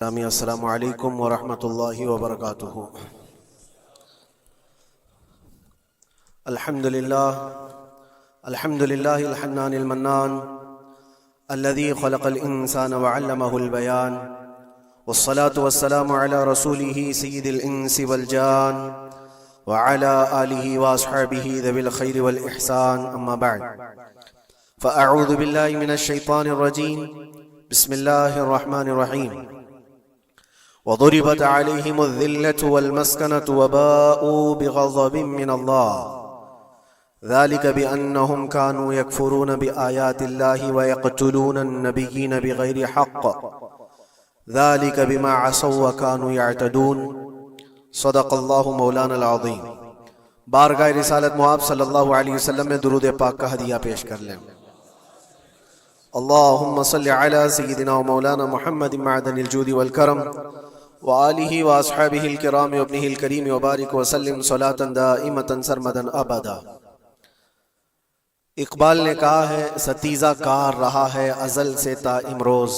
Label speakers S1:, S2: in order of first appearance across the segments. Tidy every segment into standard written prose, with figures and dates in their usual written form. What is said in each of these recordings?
S1: السلام علیکم ورحمۃ اللہ وبرکاتہ۔ الحمد للہ الحنان المنان الذي خلق الانسان وعلمه البيان، والصلاة والسلام على رسوله سید الانس والجان وعلى آلہ واصحابہ ذوی الخیر والاحسان، اما بعد فاعوذ باللہ من الشیطان الرجیم، بسم اللہ الرحمن الرحیم۔ وضربت عليهم الذلة والمسكنة وباءوا بغضب من الله ذلك بأنهم كانوا يكفرون بآيات الله ويقتلون النبيين بغير حق ذلك بما عصوا وكانوا يعتدون، صدق الله مولانا العظیم۔ بارگاہ رسالت محب صلی اللہ علیہ وسلم میں درود پاک کا ہدیہ پیش کر لیں۔ اللہم صلی علی سیدنا و مولانا محمد معدن الجود والکرم وآلہ واصحابہ الکرام وابنہ الکریم وبارک وسلم صلاۃ دائمۃ سرمدا ابدا۔ اقبال نے کہا ہے، ستیزہ کار رہا ہے ازل سے تا امروز،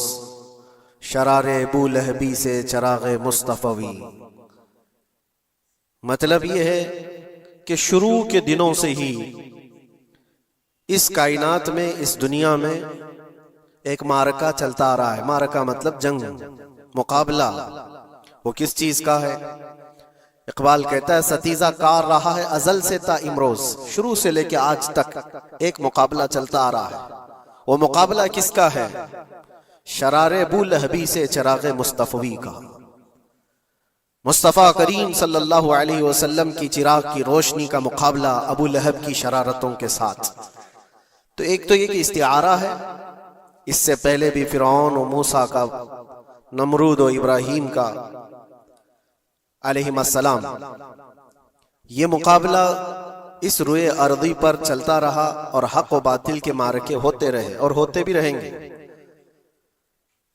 S1: شرار ابو لہبی سے چراغ مصطفی۔ مطلب یہ ہے کہ شروع کے دنوں سے ہی اس کائنات میں، اس دنیا میں ایک معرکہ چلتا آ رہا ہے۔ معرکہ مطلب جنگ، مقابلہ۔ وہ کس چیز کا ہے؟ اقبال کہتا ہے ستیزہ کار رہا ہے ازل سے تا امروز، شروع سے لے کے آج تک ایک مقابلہ چلتا آ رہا ہے۔ وہ مقابلہ کس کا ہے؟ شرار ابو لہبی سے چراغ مصطفی کا۔ مصطفیٰ کریم صلی اللہ علیہ وسلم کی چراغ کی روشنی کا مقابلہ ابو لہب کی شرارتوں کے ساتھ۔ تو ایک تو یہ کہ استعارہ ہے، اس سے پہلے بھی فرعون و موسیٰ کا، نمرود و ابراہیم کا علیہم السلام، یہ مقابلہ اس روئے ارضی پر چلتا رہا اور حق و باطل کے معرکے ہوتے رہے اور ہوتے بھی رہیں گے۔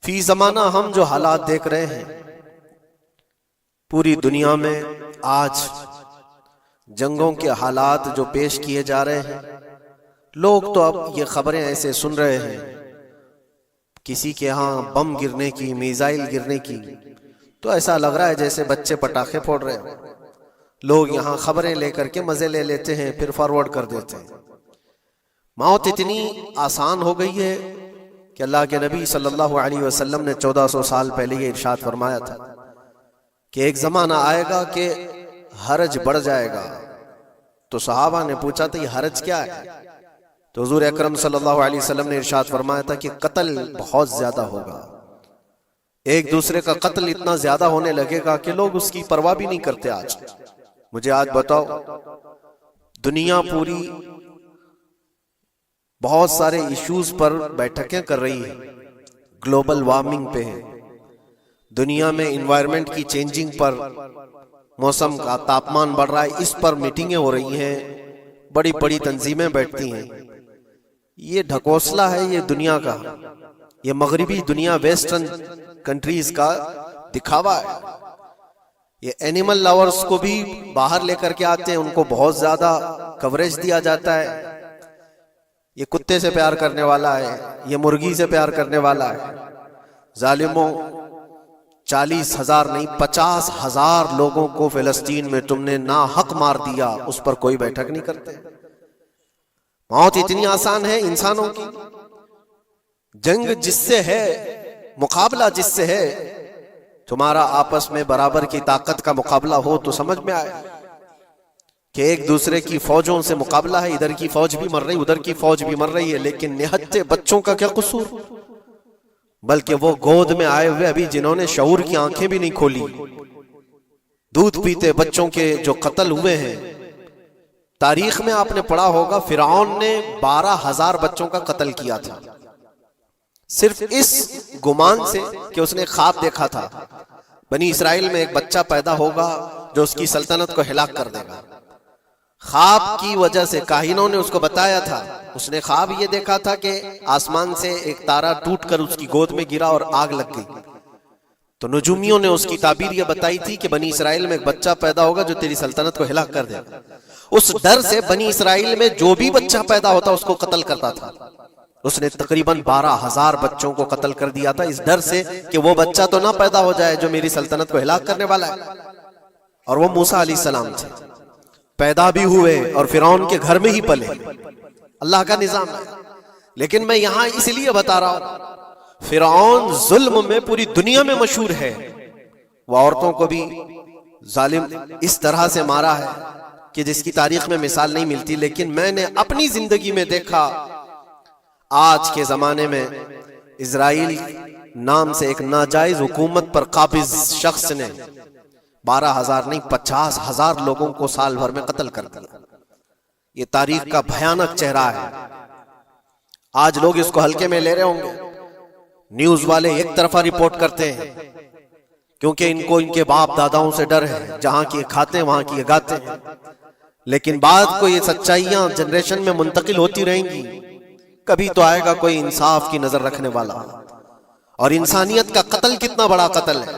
S1: فی زمانہ ہم جو حالات دیکھ رہے ہیں پوری دنیا میں، آج جنگوں کے حالات جو پیش کیے جا رہے ہیں، لوگ تو اب یہ خبریں ایسے سن رہے ہیں، کسی کے ہاں بم گرنے کی، میزائل گرنے کی، تو ایسا لگ رہا ہے جیسے بچے پٹاخے پھوڑ رہے ہیں۔ لوگ یہاں خبریں لے کر کے مزے لے لیتے ہیں، پھر فارورڈ کر دیتے ہیں۔ موت اتنی آسان ہو گئی ہے کہ اللہ کے نبی صلی اللہ علیہ وسلم نے 1400 سال پہلے یہ ارشاد فرمایا تھا کہ ایک زمانہ آئے گا کہ حرج بڑھ جائے گا۔ تو صحابہ نے پوچھا تھا یہ حرج کیا ہے؟ تو حضور اکرم صلی اللہ علیہ وسلم نے ارشاد فرمایا تھا کہ قتل بہت زیادہ ہوگا، ایک دوسرے کا قتل اتنا زیادہ ہونے لگے گا کہ لوگ اس کی پرواہ بھی نہیں کرتے۔ آج مجھے آج بتاؤ، دنیا پوری بہت سارے ایشوز پر بیٹھکیں کر رہی ہے، گلوبل وارمنگ پہ ہے، دنیا میں انوائرمنٹ کی چینجنگ پر، موسم کا تاپمان بڑھ رہا ہے، اس پر میٹنگیں ہو رہی ہیں، بڑی بڑی تنظیمیں بیٹھتی ہیں۔ یہ ڈھکوسلا ہے یہ دنیا کا، یہ مغربی دنیا، ویسٹرن کنٹریز کا دکھاوا ہے۔ یہ اینیمل لاورز کو بھی باہر لے کر کے آتے ہیں، ان کو بہت زیادہ کوریج دیا جاتا ہے۔ یہ کتے سے پیار کرنے والا ہے، یہ مرغی سے پیار کرنے والا ہے۔ ظالموں، 40,000 نہیں 50,000 لوگوں کو فلسطین میں تم نے ناحق مار دیا، اس پر کوئی بیٹھک نہیں کرتے۔ موت اتنی آسان ہے انسانوں کی۔ جنگ جس سے ہے، مقابلہ جس سے ہے، تمہارا آپس میں برابر کی طاقت کا مقابلہ ہو تو سمجھ میں آئے کہ ایک دوسرے کی فوجوں سے مقابلہ ہے، ادھر کی فوج بھی مر رہی، ادھر کی فوج بھی مر رہی ہے، لیکن نہتے بچوں کا کیا قصور؟ بلکہ وہ گود میں آئے ہوئے ابھی جنہوں نے شعور کی آنکھیں بھی نہیں کھولی، دودھ پیتے بچوں کے جو قتل ہوئے ہیں۔ تاریخ میں آپ نے پڑھا ہوگا فرعون نے 12,000 بچوں کا قتل کیا تھا، صرف اس گمان سے کہ اس نے خواب دیکھا تھا بنی اسرائیل میں ایک بچہ پیدا ہوگا جو اس کی سلطنت کو ہلاک کر دے گا۔ خواب کی وجہ سے کاہنوں نے اس کو بتایا تھا، اس نے خواب یہ دیکھا تھا کہ آسمان سے ایک تارا ٹوٹ کر اس کی گود میں گرا اور آگ لگ گئی۔ تو نجومیوں نے اس کی تعبیر یہ بتائی تھی کہ بنی اسرائیل میں ایک بچہ پیدا ہوگا جو تیری سلطنت کو ہلاک کر دے گا۔ اس ڈر سے بنی اسرائیل میں جو بھی بچہ پیدا ہوتا اس کو قتل کرتا تھا۔ اس نے تقریباً 12,000 بچوں کو قتل کر دیا تھا اس ڈر سے کہ وہ بچہ تو نہ پیدا ہو جائے جو میری سلطنت کو ہلاک کرنے والا ہے. اور وہ موسیٰ علیہ السلام تھے، پیدا بھی ہوئے اور فرعون کے گھر میں ہی پلے. اللہ کا نظام ہے. لیکن میں یہاں اس لیے بتا رہا ہوں، فرعون ظلم میں پوری دنیا میں مشہور ہے. وہ عورتوں کو بھی ظالم اس طرح سے مارا ہے کہ جس کی تاریخ میں مثال نہیں ملتی. لیکن میں نے اپنی زندگی میں دیکھا، آج کے زمانے میں اسرائیل نام سے ایک ناجائز حکومت پر قابض شخص نے 12,000 نہیں 50,000 لوگوں کو سال بھر میں قتل کر دیا. یہ تاریخ کا بھیانک چہرہ ہے. آج لوگ اس کو ہلکے میں لے رہے ہوں گے. نیوز والے ایک طرفہ رپورٹ کرتے ہیں کیونکہ ان کو ان کے باپ داداؤں سے ڈر ہے، جہاں کی کھاتے ہیں وہاں کی گاتے ہیں. لیکن بعد کو یہ سچائیاں جنریشن میں منتقل ہوتی رہیں گی. کبھی تو آئے گا کوئی انصاف کی نظر رکھنے والا. اور انسانیت کا قتل کتنا بڑا قتل ہے.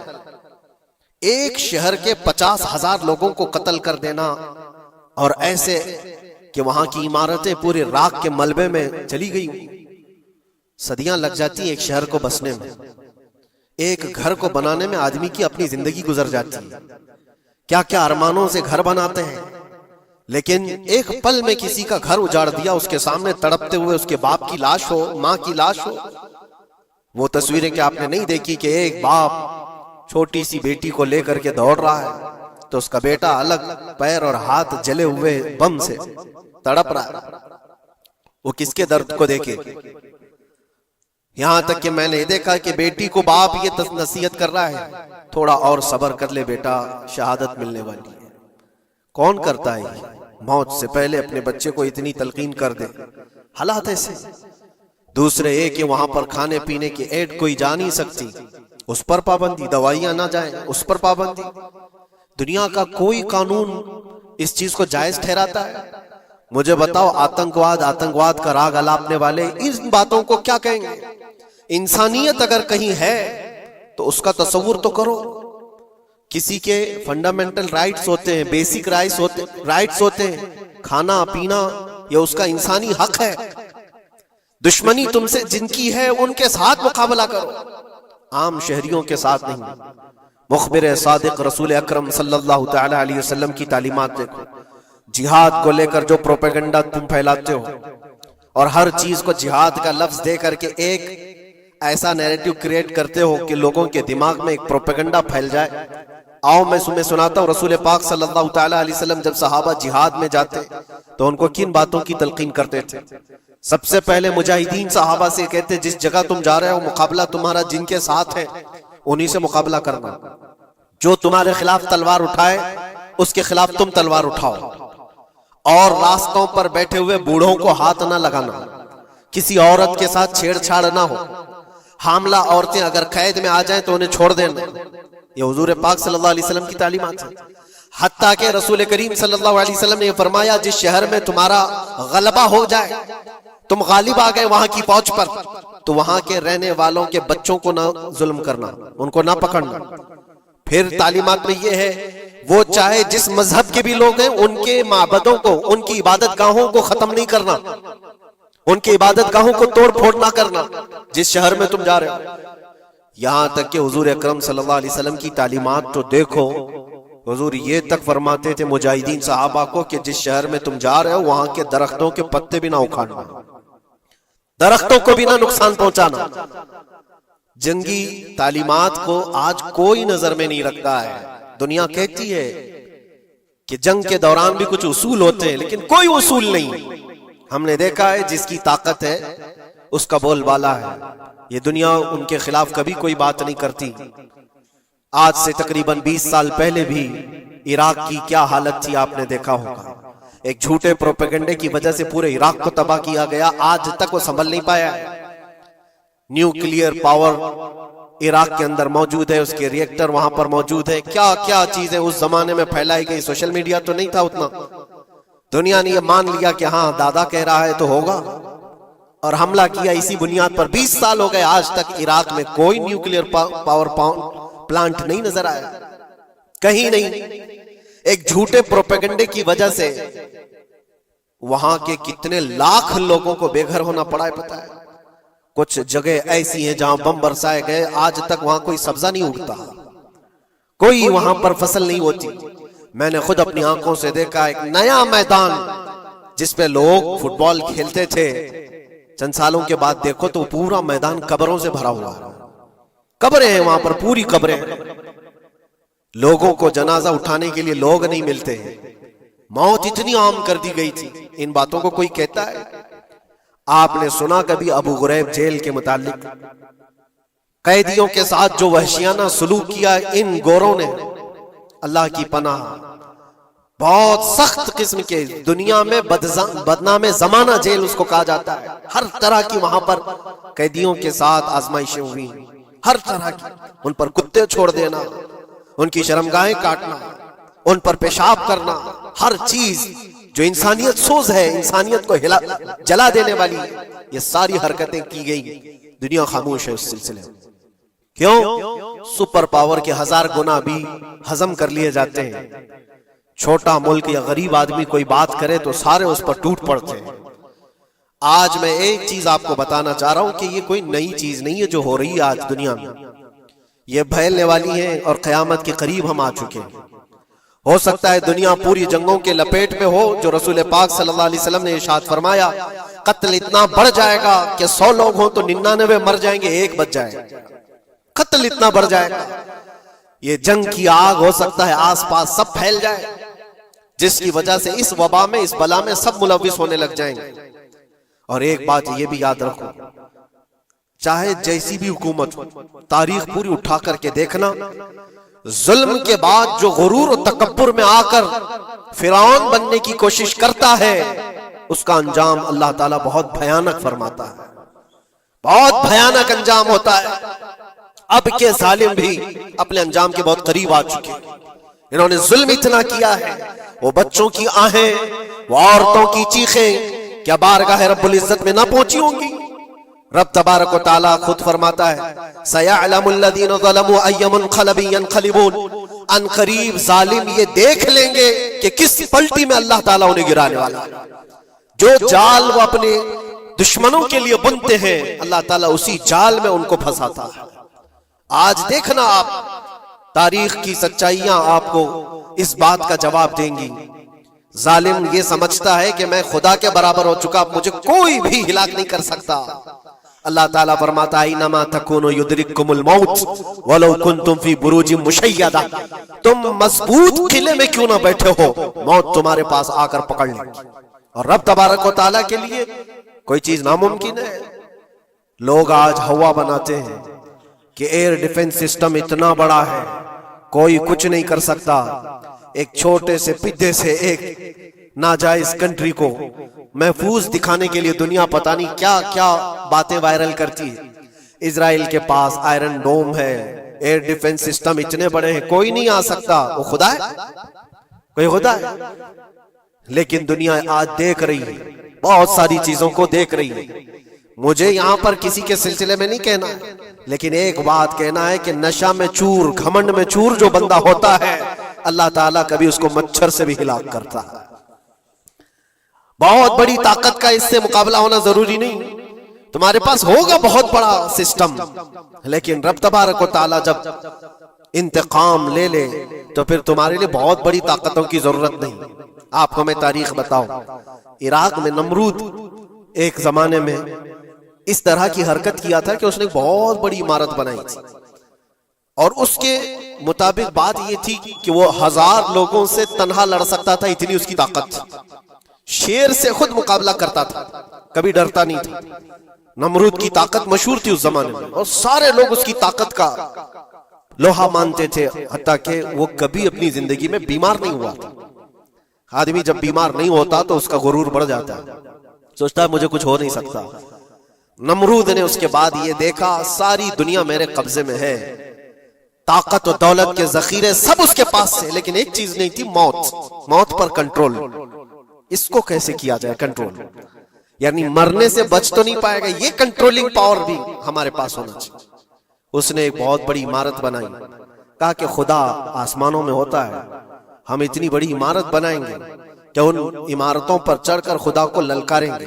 S1: ایک شہر کے 50,000 لوگوں کو قتل کر دینا، اور ایسے کہ وہاں کی عمارتیں پورے راکھ کے ملبے میں چلی گئی. صدیاں لگ جاتی ایک شہر کو بسنے میں، ایک گھر کو بنانے میں آدمی کی اپنی زندگی گزر جاتی ہے. کیا کیا ارمانوں سے گھر بناتے ہیں، لیکن ایک پل میں کسی کا گھر اجاڑ دیا، اس کے سامنے تڑپتے ہوئے اس کے باپ کی لاش ہو، ماں کی لاش ہو. وہ تصویریں کہ آپ نے نہیں دیکھی کہ ایک باپ چھوٹی سی بیٹی کو لے کر کے دوڑ رہا ہے تو اس کا بیٹا الگ پیر اور ہاتھ جلے ہوئے بم سے تڑپ رہا ہے. وہ کس کے درد کو دیکھے. یہاں تک کہ میں نے دیکھا کہ بیٹی کو باپ یہ نصیحت کر رہا ہے، تھوڑا اور صبر کر لے بیٹا، شہادت ملنے والی ہے. کون کرتا ہے یہ؟ موت سے پہلے اپنے بچے کو اتنی تلقین کر دے. حالات ایسے. دوسرے یہ کہ وہاں پر کھانے پینے کی ایڈ کوئی جا نہیں سکتی، اس پر پابندی. دوائیاں نہ جائیں، اس پر پابندی. دنیا کا کوئی قانون اس چیز کو جائز ٹھہراتا ہے؟ مجھے بتاؤ، آتنکواد کا راگ الاپنے والے ان باتوں کو کیا کہیں گے؟ انسانیت اگر کہیں ہے تو اس کا تصور تو کرو. کسی کے فنڈامنٹل رائٹس ہوتے ہیں، بیسک رائٹس ہوتے ہیں. کھانا پینا یہ اس کا انسانی حق ہے. دشمنی تم سے جن کی ہے ان کے ساتھ مقابلہ کرو، عام شہریوں کے ساتھ نہیں. مخبر صادق رسول اکرم صلی اللہ تعالی علیہ وسلم کی تعلیمات دیکھو. جہاد کو لے کر جو پروپیگنڈا تم پھیلاتے ہو، اور ہر چیز کو جہاد کا لفظ دے کر کے ایک ایسا نیریٹو کریٹ کرتے ہو کہ لوگوں کے دماغ میں ایک پروپیگنڈا پھیل جائے. آؤ میں تمہیں سناتا ہوں، رسول پاک صلی اللہ تعالی علیہ وسلم جب صحابہ جہاد میں جاتے تو ان کو کن باتوں کی تلقین کرتے تھے. سب سے پہلے مجاہدین صحابہ سے کہتے جس جگہ تم جا رہے ہو مقابلہ تمہارا جن کے ساتھ ہے انہی سے مقابلہ کرنا. جو تمہارے خلاف تلوار اٹھائے اس کے خلاف تم تلوار اٹھاؤ. اور راستوں پر بیٹھے ہوئے بوڑھوں کو ہاتھ نہ لگانا، کسی عورت کے ساتھ چھیڑ چھاڑ نہ ہو. حاملہ عورتیں اگر قید میں آ جائیں تو انہیں چھوڑ دینا. یہ حضور پاک صلی اللہ علیہ وسلم کی تعلیمات ہیں. حتیٰ کہ رسول کریم صلی اللہ علیہ وسلم نے یہ فرمایا جس شہر میں تمہارا غلبہ ہو جائے، تم غالب آ گئے وہاں کی فوج پر، تو وہاں کے رہنے والوں کے بچوں کو نہ ظلم کرنا، ان کو نہ پکڑنا. پھر تعلیمات میں یہ ہے وہ چاہے جس مذہب کے بھی لوگ ہیں ان کے معبدوں کو، ان کی عبادت گاہوں کو ختم نہیں کرنا، ان کی عبادت گاہوں کو توڑ پھوڑ نہ کرنا جس شہر میں تم جا رہے ہو. یہاں تک کہ حضور اکرم صلی اللہ علیہ وسلم کی تعلیمات تو دیکھو، حضور یہ تک فرماتے تھے مجاہدین صحابہ کو کہ جس شہر میں تم جا رہے ہو وہاں کے درختوں کے پتے بھی نہ اکھاڑنا، درختوں کو بھی نہ نقصان پہنچانا. جنگی تعلیمات کو آج کوئی نظر میں نہیں رکھتا ہے. دنیا کہتی ہے کہ جنگ کے دوران بھی کچھ اصول ہوتے ہیں، لیکن کوئی اصول نہیں. ہم نے دیکھا ہے جس کی طاقت ہے اس کا بول بالا ہے. یہ دنیا ان کے خلاف کبھی کوئی بات نہیں کرتی. آج سے تقریباً 20 سال پہلے بھی عراق کی کیا حالت تھی آپ نے دیکھا ہوگا. ایک جھوٹے پروپیگنڈے کی وجہ سے پورے عراق کو تباہ کیا گیا. آج تک وہ سنبھل نہیں پایا ہے. نیوکلیئر پاور عراق کے اندر موجود ہے، اس کے ری ایکٹر وہاں پر موجود ہے. کیا کیا چیزیں اس زمانے میں پھیلائی گئی. سوشل میڈیا تو نہیں تھا اتنا. دنیا نے یہ مان لیا کہ ہاں دادا کہہ رہا ہے تو ہوگا، اور حملہ کیا اسی بنیاد پر. 20 سال ہو گئے آج تک عراق میں کوئی نیوکلیئر پاور پلانٹ نہیں نظر آیا، کہیں نہیں. ایک جھوٹے پروپیگنڈے کی وجہ سے وہاں کے کتنے لاکھ لوگوں کو بے گھر ہونا پڑا ہے پتہ ہے. کچھ جگہ ایسی ہیں جہاں بم برسائے گئے آج تک وہاں کوئی سبزہ نہیں اگتا، کوئی وہاں پر فصل نہیں ہوتی۔ میں نے خود اپنی آنکھوں سے دیکھا ایک نیا میدان جس پہ لوگ فٹ بال کھیلتے تھے، چند سالوں کے بعد دیکھو تو پورا میدان قبروں سے بھرا ہوا ہے، قبریں ہیں وہاں پر، پوری قبریں ہیں، لوگوں کو جنازہ اٹھانے کے لیے لوگ نہیں ملتے ہیں۔ موت اتنی عام کر دی گئی تھی، ان باتوں کو کوئی کہتا ہے؟ آپ نے سنا کبھی ابو غریب جیل کے متعلق؟ قیدیوں کے ساتھ جو وحشیانہ سلوک کیا ان گوروں نے، اللہ کی پناہ، بہت سخت قسم کے، دنیا میں بدنام زمانہ جیل اس کو کہا جاتا ہے۔ ہر طرح کی وہاں پر قیدیوں کے ساتھ آزمائشیں ہوئی، ہر طرح کی، ان پر کتے چھوڑ دینا، ان کی شرمگاہیں کاٹنا، ان پر پیشاب کرنا، ہر چیز جو انسانیت سوز ہے، انسانیت کو جلا دینے والی، یہ ساری حرکتیں کی گئی۔ دنیا خاموش ہے اس سلسلے میں، کیوں؟ سپر پاور کے 1000 گنا بھی ہضم کر لیے جاتے ہیں۔ چھوٹا ملک یا غریب آدمی کوئی بات کرے تو سارے اس پر ٹوٹ پڑتے ہیں۔ آج میں ایک چیز آپ کو بتانا چاہ رہا ہوں کہ یہ کوئی نئی چیز نہیں ہے جو ہو رہی ہے آج دنیا میں، یہ پھیلنے والی ہے اور قیامت کے قریب ہم آ چکے ہیں۔ ہو سکتا ہے دنیا پوری جنگوں کے لپیٹ میں ہو، جو رسول پاک صلی اللہ علیہ وسلم نے ارشاد فرمایا قتل اتنا بڑھ جائے گا کہ 100 لوگ ہوں تو 99 مر جائیں گے، ایک بچ جائے گا، قتل اتنا بڑھ جائے گا۔ یہ جنگ کی آگ ہو سکتا ہے آس پاس سب پھیل جائے، جس کی وجہ سے اس وبا میں، اس بلا میں سب ملوث ہونے لگ جائیں گے۔ اور ایک بات یہ بھی یاد رکھو، چاہے جیسی بھی حکومت ہو، تاریخ پوری اٹھا کر کے دیکھنا، ظلم کے بعد جو غرور و تکبر میں آ کر فرعون بننے کی کوشش کرتا ہے، اس کا انجام اللہ تعالیٰ بہت بھیانک فرماتا ہے، بہت بھیانک انجام ہوتا ہے۔ اب کے ظالم بھی اپنے انجام کے بہت قریب آ چکے، انہوں نے ظلم اتنا کیا ہے، وہ بچوں کی آہیں، وہ عورتوں کی چیخیں کیا بارگاہ رب العزت میں نہ پہنچی ہوں گی؟ رب تبارک و تعالیٰ خود فرماتا ہے سَيَعْلَمُ الَّذِينَ ظَلَمُوا أَيَّ مُنْقَلَبٍ يَنْقَلِبُونَ، ان قریب ظالم یہ دیکھ لیں گے کہ کس پلٹی میں اللہ تعالیٰ انہیں گرانے والا ہے۔ جو جال وہ اپنے دشمنوں کے لیے بنتے ہیں، اللہ تعالیٰ اسی جال میں ان کو پھنساتا ہے۔ آج دیکھنا آپ، تاریخ کی سچائیاں آپ کو اس بات کا جواب دیں گی۔ ظالم یہ سمجھتا ہے کہ میں خدا کے برابر ہو چکا، مجھے کوئی بھی ہلاک نہیں کر سکتا۔ اللہ تعالیٰ فرماتا ہے اینما تکونوا یدرککم الموت ولو کنتم فی بروج مشیدہ، تم مضبوط قلعے میں کیوں نہ بیٹھے ہو، موت تمہارے پاس آ کر پکڑ لے گی۔ اور رب تبارک و تعالیٰ کے لیے کوئی چیز ناممکن ہے۔ لوگ آج ہوا بناتے ہیں کہ ایئر ڈیفنس سسٹم اتنا بڑا ہے کوئی کچھ نہیں کر سکتا۔ ایک چھوٹے سے پدے سے ایک ناجائز کنٹری کو محفوظ دکھانے کے لیے دنیا پتہ نہیں کیا کیا باتیں وائرل کرتی ہے۔ اسرائیل کے پاس آئرن ڈوم ہے، ایئر ڈیفنس سسٹم اتنے بڑے ہیں، کوئی نہیں آ سکتا۔ وہ خدا ہے؟ کوئی خدا ہے؟ لیکن دنیا آج دیکھ رہی ہے، بہت ساری چیزوں کو دیکھ رہی ہے۔ مجھے یہاں پر کسی کے سلسلے میں نہیں کہنا ہے، لیکن ایک بات کہنا ہے کہ نشہ میں چور، گھمنڈ میں چور جو بندہ ہوتا ہے، اللہ تعالیٰ کبھی اس کو مچھر سے بھی ہلاک کرتا ہے۔ بہت بڑی طاقت کا اس سے مقابلہ ہونا ضروری نہیں، تمہارے پاس ہوگا بہت بڑا سسٹم، لیکن رب تبارک و تعالیٰ جب انتقام لے لے تو پھر تمہارے لیے بہت بڑی طاقتوں کی ضرورت نہیں۔ آپ کو میں تاریخ بتاؤں، عراق میں نمرود ایک زمانے میں اس طرح کی حرکت کیا تھا کہ اس نے بہت بڑی عمارت بنائی تھی، اور اس کے مطابق بات یہ تھی کہ وہ 1000 لوگوں سے تنہا لڑ سکتا تھا، اتنی اس کی طاقت تھی۔ شیر سے خود مقابلہ کرتا تھا، کبھی ڈرتا نہیں تھا۔ نمرود کی طاقت مشہور تھی اس زمانے میں، اور سارے لوگ اس کی طاقت کا لوہا مانتے تھے، حتیٰ کہ وہ کبھی اپنی زندگی میں بیمار نہیں ہوا تھا۔ آدمی جب بیمار نہیں ہوتا تو اس کا غرور بڑھ جاتا ہے، سوچتا ہے مجھے کچھ ہو نہیں سکتا۔ نمرود نے اس کے بعد یہ دیکھا ساری دنیا میرے قبضے میں ہے، طاقت و دولت کے ذخیرے سب اس کے پاس سے، لیکن ایک چیز نہیں تھی، موت پر کنٹرول۔ اس کو کیسے کیا جائے کنٹرول؟ یعنی مرنے سے بچ تو نہیں پائے گا، یہ کنٹرولنگ پاور بھی ہمارے پاس ہونا چاہیے۔ اس نے ایک بہت بڑی عمارت بنائی، کہا کہ خدا آسمانوں میں ہوتا ہے، ہم اتنی بڑی عمارت بنائیں گے کہ ان عمارتوں پر چڑھ کر خدا کو للکاریں گے،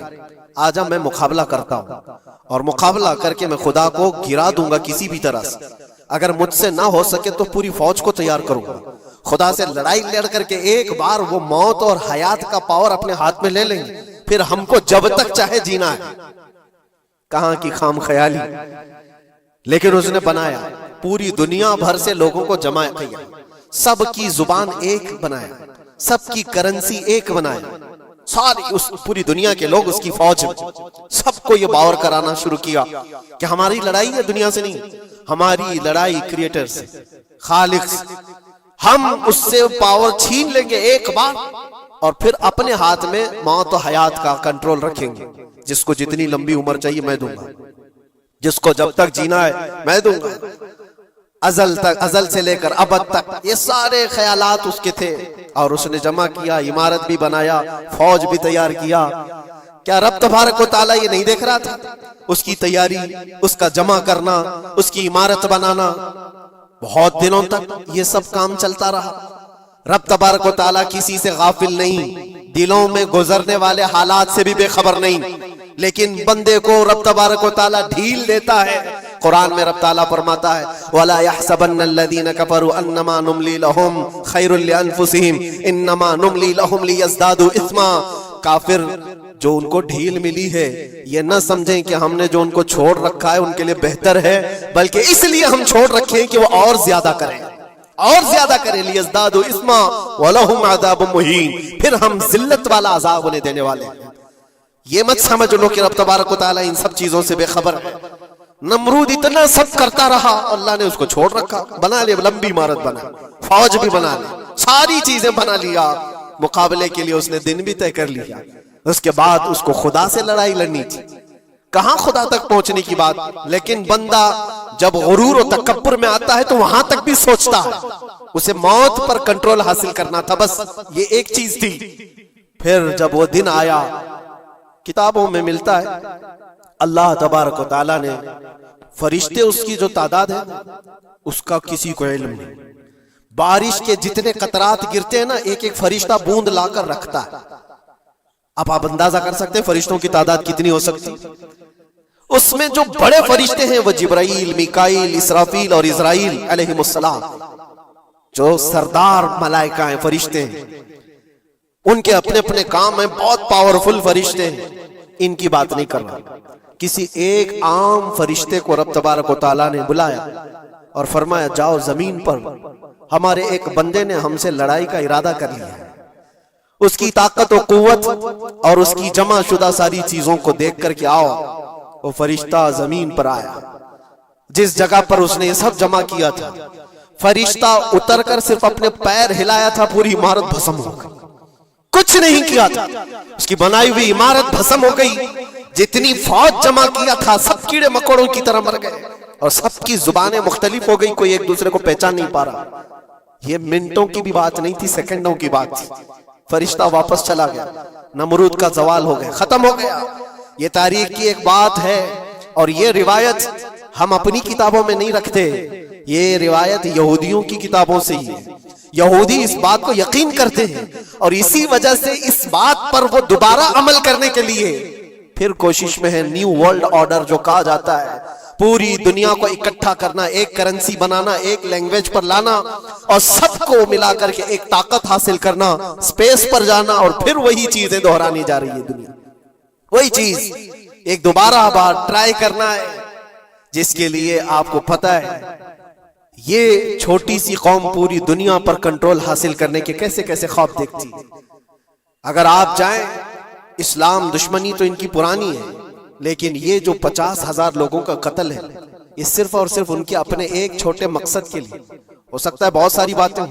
S1: آجا میں مقابلہ کرتا ہوں اور مقابلہ کر کے میں خدا کو گرا دوں گا کسی بھی طرح سے. اگر مجھ سے نہ ہو سکے تو پوری فوج کو تیار کروں گا. خدا سے لڑائی لڑ کر کے ایک بار وہ موت اور حیات کا پاور اپنے ہاتھ میں لے لیں گے, پھر ہم کو جب تک چاہے جینا ہے. کہاں کی خام خیالی, لیکن اس نے بنایا, پوری دنیا بھر سے لوگوں کو جمع کیا, سب کی زبان ایک بنایا, سب کی کرنسی ایک بنایا, ساری اس پوری دنیا کے لوگ اس کی فوج میں. سب کو یہ باور کرانا شروع کیا کہ ہماری لڑائی ہے دنیا سے نہیں, ہماری لڑائی کریٹر سے, خالق سے. ہم اس سے پاور چھین لیں گے ایک بار اور پھر اپنے ہاتھ میں موت و حیات کا کنٹرول رکھیں گے. جس کو جتنی لمبی عمر چاہیے میں دوں گا, جس کو جب تک جینا ہے میں دوں گا. ازل تک, ازل سے لے کر ابد تک یہ سارے خیالات اس کے تھے, اور اس نے جمع کیا, عمارت بھی بنایا, فوج بھی تیار کیا. کیا رب تبارک و تعالیٰ یہ نہیں دیکھ رہا تھا اس کی تیاری, اس کا جمع کرنا, اس کی عمارت بنانا؟ بہت دنوں تک یہ سب کام چلتا رہا. رب تبارک و تعالیٰ کسی سے غافل نہیں, دلوں میں گزرنے والے حالات سے بھی بے خبر نہیں, لیکن بندے کو رب تبارک و تعالیٰ ڈھیل دیتا ہے. قرآن میں رب تعالیٰ فرماتا ہے وَلَا يَحْسَبَنَّ الَّذِينَ كَفَرُوا أَنَّمَا نُمْلِي لَهُمْ خَيْرٌ لِأَنفُسِهِمْ إِنَّمَا نُمْلِي لَهُمْ لِيَزْدَادُوا إِثْمًا. کافر جو ان کو ڈھیل ملی ہے یہ نہ سمجھیں کہ ہم نے جو ان کو چھوڑ رکھا ہے ان کے لیے بہتر ہے, بلکہ اس لیے ہم چھوڑ رکھے ہیں کہ وہ اور زیادہ کریں, اور زیادہ کریں. لِيَزْدَادُوا إِثْمًا وَلَهُمْ عَذَابٌ مُهِينٌ, پھر ہم ذلت والا عذاب انہیں دینے والے ہیں. یہ مت سمجھ لو کہ رب تبارک و تعالیٰ ان سب چیزوں سے بے خبر ہے. نمرود اتنا سب کرتا رہا, اللہ نے اس کو چھوڑ رکھا. بنا لیا لمبی عمارت, بنا فوج بھی بنا لی, ساری چیزیں بنا لیا. مقابلے کے لیے اس نے دن بھی طے کر لیا. اس کے بعد اس کو خدا سے لڑائی لڑنی تھی, کہاں خدا تک پہنچنے کی بات. لیکن بندہ جب غرور و تکبر میں آتا ہے تو وہاں تک بھی سوچتا ہے. اسے موت پر کنٹرول حاصل کرنا تھا, بس یہ ایک چیز تھی. پھر جب وہ دن آیا, کتابوں میں ملتا ہے اللہ تبارک و تعالیٰ نے فرشتے, اس کی جو تعداد ہے اس کا کسی کو علم نہیں. بارش کے جتنے قطرات گرتے ہیں نا, ایک ایک فرشتہ بوند لا کر رکھتا ہے. اب آپ اندازہ کر سکتے ہیں فرشتوں کی تعداد کتنی ہو سکتی. اس میں جو بڑے فرشتے ہیں وہ جبرائیل, میکائیل, اسرافیل اور اسرائیل علیہم السلام, جو سردار ملائکہ ہیں, فرشتے ہیں. ان کے اپنے اپنے کام ہیں, بہت پاورفل فرشتے ہیں. ان کی بات نہیں کرنا. کسی ایک عام فرشتے کو رب تبارک و تعالیٰ نے بلایا اور فرمایا جاؤ زمین پر, ہمارے ایک بندے نے ہم سے لڑائی کا ارادہ کر لیا ہے. اس کی طاقت و قوت اور اس کی جمع شدہ ساری چیزوں کو دیکھ کر کے آؤ. وہ فرشتہ زمین پر آیا, جس جگہ پر اس نے یہ سب جمع کیا تھا. فرشتہ اتر کر صرف اپنے پیر ہلایا تھا, پوری عمارت بھسم ہو گئی. کچھ نہیں کیا تھا, اس کی بنائی ہوئی عمارت بھسم ہو گئی. جتنی فوج جمع کیا تھا سب کیڑے مکوڑوں کی طرح مر گئے, اور سب کی زبانیں مختلف ہو گئی, کوئی ایک دوسرے کو پہچان نہیں پا رہا. یہ منٹوں کی بھی بات نہیں تھی, سیکنڈوں کی بات تھی. فرشتہ واپس چلا گیا, نمرود کا زوال ہو گیا, ختم ہو گیا. یہ تاریخ کی ایک بات ہے, اور یہ روایت ہم اپنی کتابوں میں نہیں رکھتے, یہ روایت یہودیوں کی کتابوں سے ہی ہے. یہودی اس بات کو یقین کرتے ہیں, اور اسی وجہ سے اس بات پر وہ دوبارہ عمل کرنے کے لیے پھر کوشش میں ہے. نیو ورلڈ آرڈر جو کہا جاتا ہے, پوری دنیا کو اکٹھا کرنا, ایک کرنسی بنانا, ایک لینگویج پر لانا, اور سب کو ملا کر کے ایک طاقت حاصل کرنا, سپیس پر جانا, اور پھر وہی چیزیں دہرانی جا رہی ہے دنیا. وہی چیز ایک دوبارہ بار ٹرائی کرنا ہے, جس کے لیے آپ کو پتا ہے یہ چھوٹی سی قوم پوری دنیا پر کنٹرول حاصل کرنے کے کیسے کیسے خواب دیکھتی. اگر آپ جائیں, اسلام دشمنی تو ان کی پرانی ہے, لیکن یہ جو 50,000 لوگوں کا قتل ہے, یہ صرف اور صرف ان کے اپنے ایک چھوٹے مقصد کے لیے. ہو سکتا ہے بہت ساری باتیں,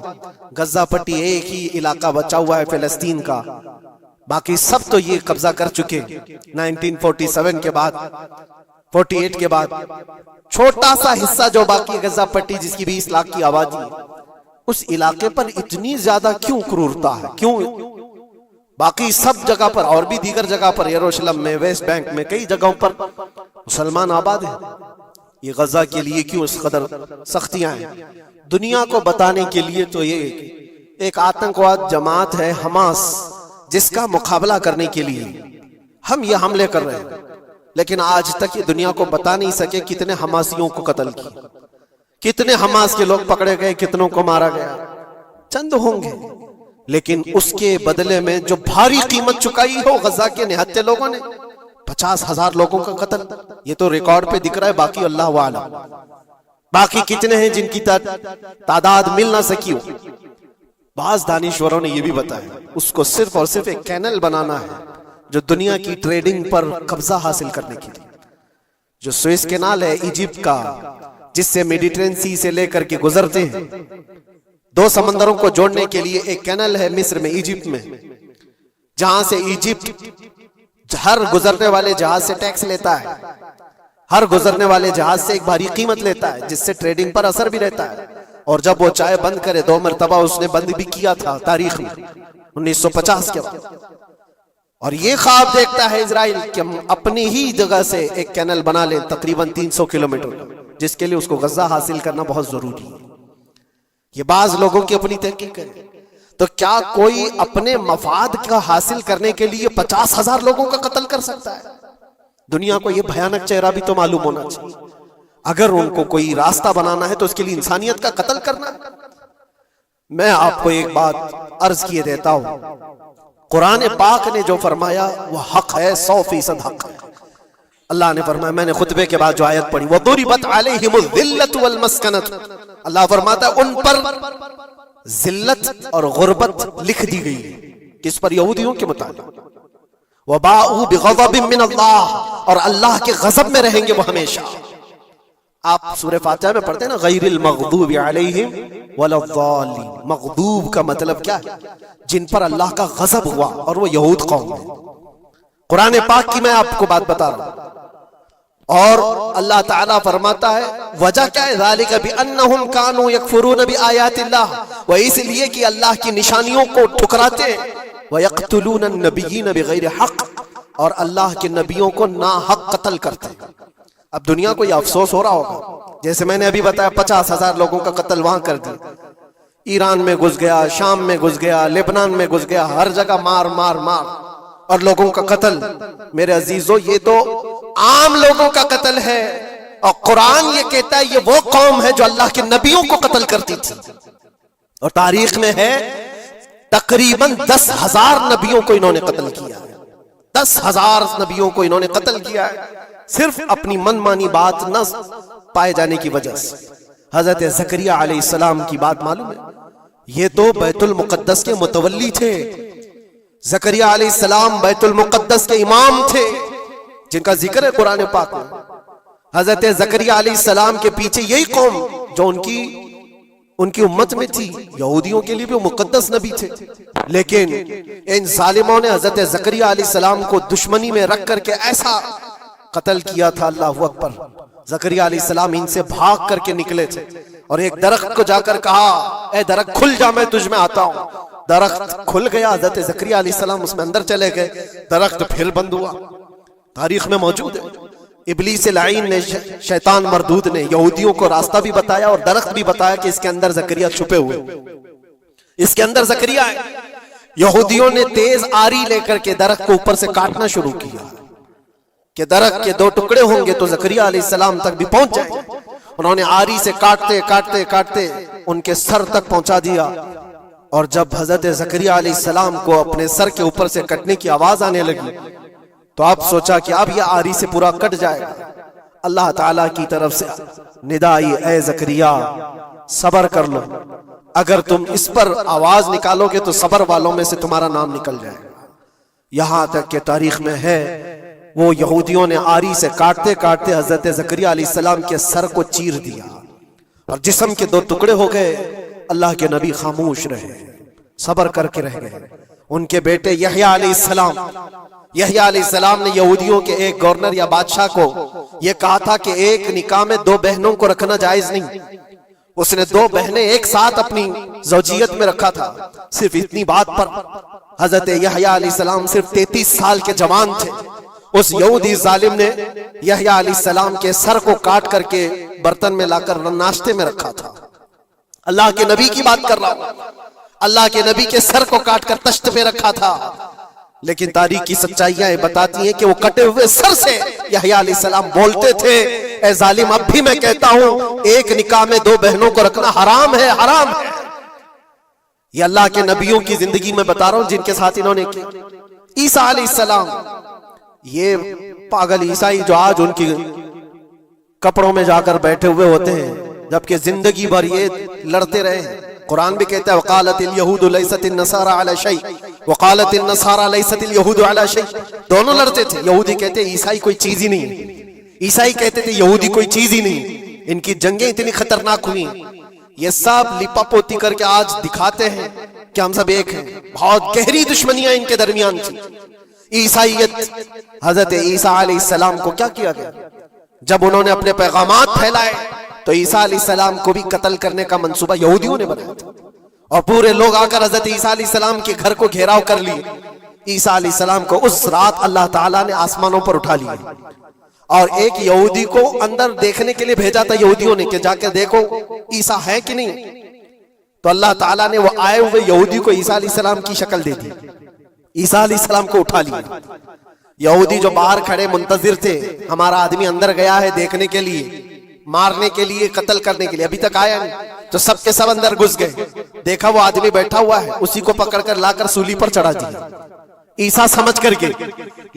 S1: غزہ پٹی ایک ہی علاقہ بچا ہوا ہے فلسطین کا, باقی سب تو یہ قبضہ کر چکے 1947 کے بعد, 48 کے بعد. چھوٹا سا حصہ جو باقی غزہ پٹی جس کی 20 لاکھ کی آبادی ہے, اس علاقے پر اتنی زیادہ کیوں کرورتا ہے, کیوں؟ باقی سب جگہ پر اور بھی دیگر جگہ پر, یروشلم میں, ویسٹ بینک میں, کئی جگہوں پر مسلمان آباد ہیں. یہ غزہ کے لیے کیوں اس قدر سختیاں ہیں؟ دنیا کو بتانے کے لیے تو یہ ایک آتنکواد جماعت ہے حماس, جس کا مقابلہ کرنے کے لیے ہم یہ حملے کر رہے ہیں، لیکن آج تک یہ دنیا کو بتا نہیں سکے کتنے حماسیوں کو قتل کیا، کتنے حماس کے لوگ پکڑے گئے، کتنوں کو مارا گیا، چند ہوں گے، لیکن اس کے بدلے میں جو بھاری قیمت چکائی ہو غزہ کے نہتے لوگوں نے، 50,000 لوگوں کا قتل، یہ تو ریکارڈ پہ دکھ رہا ہے، باقی اللہ عالم، باقی کتنے ہیں جن کی تعداد مل نہ سکی ہو۔ بعض دانشوروں نے یہ بھی بتایا اس کو صرف اور صرف ایک کینل بنانا ہے جو دنیا کی ٹریڈنگ پر قبضہ حاصل کرنے کے لیے، جو سوئس کینال ہے ایجپٹ کا، جس سے میڈیٹرین سی سے لے کر کے گزرتے ہیں، 2 سمندروں کو جوڑنے کے لیے ایک کینل ہے مصر میں، ایجپٹ میں، جہاں سے ایجپٹ ہر گزرنے والے جہاز سے ٹیکس لیتا ہے، ہر گزرنے والے جہاز سے ایک بھاری قیمت لیتا ہے، جس سے ٹریڈنگ پر اثر بھی رہتا ہے، اور جب وہ چاہے بند کرے، 2 مرتبہ اس نے بند بھی کیا تھا تاریخ میں 1950 کے وقت، اور یہ خواب دیکھتا ہے اسرائیل کہ ہم اپنی ہی جگہ سے ایک کینل بنا لیں تقریباً 300 کلومیٹر، جس کے لیے اس کو غزہ حاصل کرنا بہت ضروری ہے۔ یہ بعض لوگوں کی اپنی تحقیق ہے، تو کیا کوئی اپنے مفاد کا حاصل کرنے کے لیے 50,000 لوگوں کا قتل کر سکتا ہے؟ دنیا کو یہ بھیانک چہرہ بھی تو معلوم ہونا چاہیے۔ اگر ان کو کوئی راستہ بنانا ہے تو اس کے لیے انسانیت کا قتل کرنا ہے۔ میں آپ کو ایک بات عرض کیے دیتا ہوں، قرآن پاک نے جو فرمایا وہ حق ہے، 100% حق ہے۔ اللہ نے فرمایا، میں نے خطبے کے بعد جو آیت پڑھی، وَضُرِبَتْ عَلَيْهِمُ الذِّلَّةُ وَالْمَسْكَنَةُ، اللہ فرماتا ہے ان پر ذلت اور غربت لکھ دی گئی ہے، کس پر؟ یہودیوں کے متعلق۔ وَبَاءُوا بِغَضَبٍ مِّنَ اللَّهِ، اور اللہ کے غضب میں رہیں گے وہ ہمیشہ۔ آپ سورہ فاتحہ میں پڑھتے ہیں نا، غیر المغضوب علیہم ولا الضالین، مغضوب کا مطلب کیا ہے؟ جن پر اللہ کا غضب ہوا، اور وہ یہود قوم ہے۔ قرآن پاک کی میں آپ کو بات بتا رہا ہوں، اور اللہ تعالیٰ فرماتا ہے وجہ کیا ہے؟ ذالک بانہم کانوا یکفرون بآیات اللہ، وہ اس لیے کہ اللہ کی نشانیوں کو ٹھکراتے، ویقتلون النبیین بغیر حق، اور اللہ کے نبیوں کو ناحق قتل کرتے۔ اب دنیا کو یہ افسوس ہو رہا ہوگا، جیسے میں نے ابھی بتایا 50,000 لوگوں کا قتل وہاں کر دیا، ایران میں گھس گیا، شام میں گھس گیا، لبنان میں گھس گیا، ہر جگہ مار مار مار اور لوگوں کا قتل۔ میرے عزیزو، یہ تو عام لوگوں کا قتل ہے، اور قرآن یہ کہتا ہے یہ وہ قوم ہے جو اللہ کے نبیوں کو قتل کرتی تھی، اور تاریخ میں ہے تقریباً 10,000 نبیوں کو انہوں نے قتل کیا ہے، 10,000 نبیوں کو انہوں نے قتل کیا ہے، صرف اپنی من مانی بات نہ پائے جانے کی وجہ سے۔ حضرت زکریا علیہ السلام کی بات معلوم ہے، یہ تو بیت المقدس کے متولی تھے، زکریا علیہ السلام بیت المقدس کے امام تھے، جن کا ذکر ہے قرآن پاک میں۔ حضرت زکریا علیہ السلام کے پیچھے یہی قوم جو ان کی امت میں تھی، یہودیوں کے لیے بھی وہ مقدس نبی تھے، لیکن ان ظالموں نے حضرت زکریا علیہ السلام کو دشمنی میں رکھ کر کے ایسا قتل کیا تھا، اللہ اکبر۔ زکریا علیہ السلام ان سے بھاگ کر کے نکلے تھے، اور ایک درخت کو جا کر کہا، اے درخت کھل جا، میں تجھ میں آتا ہوں۔ درخت کھل گیا، حضرت زکریا علیہ السلام اس میں اندر چلے گئے، درخت پھر بند ہوا، تاریخ میں موجود ہے۔ ابلیس لعین نے، شیطان مردود نے یہودیوں کو راستہ بھی بتایا اور درخت بھی بتایا کہ اس کے اندر زکریا چھپے ہوئے، اس کے اندر زکریا ہے۔ یہودیوں نے تیز آری لے کر کے درخت کو اوپر سے کاٹنا شروع کیا کہ درخت کے 2 ٹکڑے ہوں گے تو زکریا علیہ السلام تک بھی پہنچ جائیں۔ انہوں نے آری سے کاٹتے کاٹتے کاٹتے ان کے سر تک پہنچا دیا، اور جب حضرت زکریا علیہ السلام کو اپنے سر کے اوپر سے کٹنے کی آواز آنے لگی تو آپ سوچا کہ اب یہ آری سے پورا کٹ جائے گا۔ اللہ تعالیٰ کی طرف سے ندا آئی، اے زکریا صبر کر لو، اگر تم اس پر آواز نکالو گے تو صبر والوں میں سے تمہارا نام نکل جائے گا۔ یہاں تک کہ تاریخ میں ہے وہ یہودیوں نے آری سے کاٹتے کاٹتے حضرت زکریا علیہ السلام کے سر کو چیر دیا، اور جسم کے 2 ٹکڑے ہو گئے۔ اللہ کے نبی خاموش رہے، صبر کر کے رہ گئے۔ ان کے بیٹے یحییٰ علیہ السلام، یحییٰ علیہ السلام نے یہودیوں کے ایک گورنر یا بادشاہ کو یہ کہا تھا کہ ایک نکاح میں 2 بہنوں کو رکھنا جائز نہیں۔ اس نے 2 بہنیں ایک ساتھ اپنی زوجیت میں رکھا تھا۔ صرف اتنی بات پر حضرت یحییٰ علیہ السلام صرف 33 سال کے جوان تھے۔ اس یہودی ظالم نے یحییٰ علیہ السلام کے سر کو کاٹ کر کے برتن میں لا کر ناشتے میں رکھا تھا۔ اللہ کے نبی کی بات کر رہا ہوں، اللہ کے نبی کے سر کو کاٹ کر تشت پہ رکھا تھا۔ لیکن تاریخ کی سچائیاں بتاتی ہیں کہ وہ کٹے ہوئے سر سے یحییٰ علیہ السلام بولتے تھے، اے ظالم اب بھی میں کہتا ہوں ایک نکاح میں دو بہنوں کو رکھنا حرام ہے، حرام ہے۔ یہ اللہ کے نبیوں کی زندگی میں بتا رہا ہوں جن کے ساتھ انہوں نے کی۔ عیسیٰ علیہ السلام، یہ پاگل عیسائی جو آج ان کی کپڑوں میں جا کر بیٹھے ہوئے ہوتے ہیں، جبکہ زندگی بھر یہ لڑتے رہے ہیں۔ قرآن بھی کہتا ہے وقالت اليہود لیست النصارى علی شیء وقالت النصارى لیست اليہود علی شیء، دونوں لڑتے تھے۔ یہودی کہتے ہیں عیسائی کوئی چیز ہی نہیں، عیسائی کہتے تھے یہودی کوئی چیز ہی نہیں۔ ان کی جنگیں اتنی خطرناک ہوئی، یہ سب لپا پوتی کر کے آج دکھاتے ہیں کہ ہم سب ایک ہیں۔ بہت گہری دشمنیاں ان کے درمیان تھی۔ عیسائیت، حضرت عیسیٰ علیہ السلام کو کیا کیا گیا؟ جب انہوں نے اپنے پیغامات پھیلائے تو عیسیٰ علیہ السلام کو بھی قتل کرنے کا منصوبہ یہودیوں نے بنایا تھا، اور پورے لوگ آ کر حضرت عیسیٰ علیہ السلام کے گھر کو گھیراؤ کر لی۔ عیسیٰ علیہ السلام کو اس رات اللہ تعالیٰ نے آسمانوں پر اٹھا لیا، اور ایک یہودی کو اندر دیکھنے کے لیے بھیجا تھا یہودیوں نے کہ جا کے دیکھو عیسیٰ ہے کہ نہیں۔ تو اللہ تعالیٰ نے وہ آئے ہوئے یہودی کو عیسیٰ علیہ السلام کی شکل دے دی، عیسیٰ علیہ السلام کو اٹھا لیا۔ یہودی جو باہر کھڑے منتظر تھے، ہمارا آدمی اندر گیا ہے دیکھنے کے لیے، مارنے کے لیے، قتل کرنے کے لیے، ابھی تک آیا نہیں، تو سب کے سب اندر گھس گئے۔ دیکھا وہ آدمی بیٹھا ہوا ہے، اسی کو پکڑ کر لا کر سولی پر چڑھا دیا عیسیٰ سمجھ کر کے۔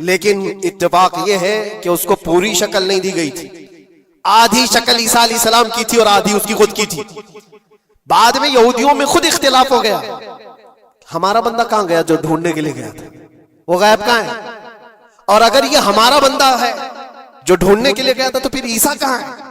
S1: لیکن اتفاق یہ ہے کہ اس کو پوری شکل نہیں دی گئی تھی، آدھی شکل عیسیٰ علیہ السلام کی تھی اور آدھی اس کی خود کی تھی۔ بعد میں یہودیوں میں خود اختلاف ہو گیا، ہمارا بندہ کہاں گیا جو ڈھونڈنے کے لیے گیا تھا، وہ غائب کہاں ہے؟ اور اگر یہ ہمارا بندہ ہے جو ڈھونڈنے کے لیے گیا تھا تو پھر عیسیٰ کہاں ہے؟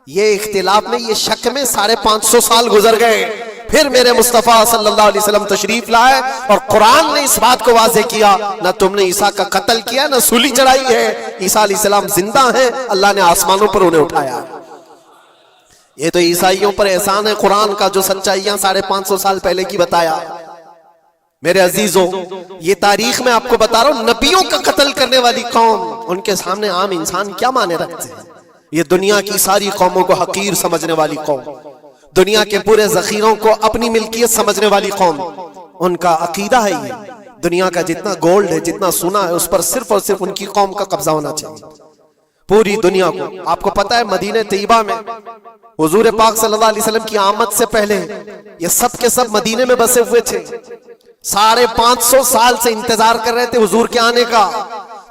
S1: یہ اختلاف میں، یہ شک میں 550 سال گزر گئے۔ پھر میرے مصطفیٰ صلی اللہ علیہ وسلم تشریف لائے اور قرآن نے اس بات کو واضح کیا، نہ تم نے عیسیٰ کا قتل کیا نہ سولی چڑھائی ہے، عیسیٰ علیہ السلام زندہ ہیں، اللہ نے آسمانوں پر انہیں اٹھایا۔ یہ تو عیسائیوں پر احسان ہے قرآن کا، جو سچائیاں 550 سال پہلے کی بتایا۔ میرے عزیزوں، یہ تاریخ میں آپ کو بتا رہا ہوں، نبیوں کا قتل کرنے والی قوم، ان کے سامنے عام انسان کیا مانے رکھتے ہیں؟ یہ دنیا کی ساری قوموں کو حقیر سمجھنے والی قوم، دنیا کے پورے ذخیروں کو اپنی ملکیت سمجھنے والی قوم، ان کا عقیدہ ہے یہ دنیا کا جتنا گولڈ ہے، جتنا سونا ہے، اس پر صرف اور صرف ان کی قوم کا قبضہ ہونا چاہیے، پوری دنیا کو۔ آپ کو پتا ہے مدینہ طیبہ میں حضور پاک صلی اللہ علیہ وسلم کی آمد سے پہلے یہ سب کے سب مدینے میں بسے ہوئے تھے، 550 سال سے انتظار کر رہے تھے حضور کے آنے کا،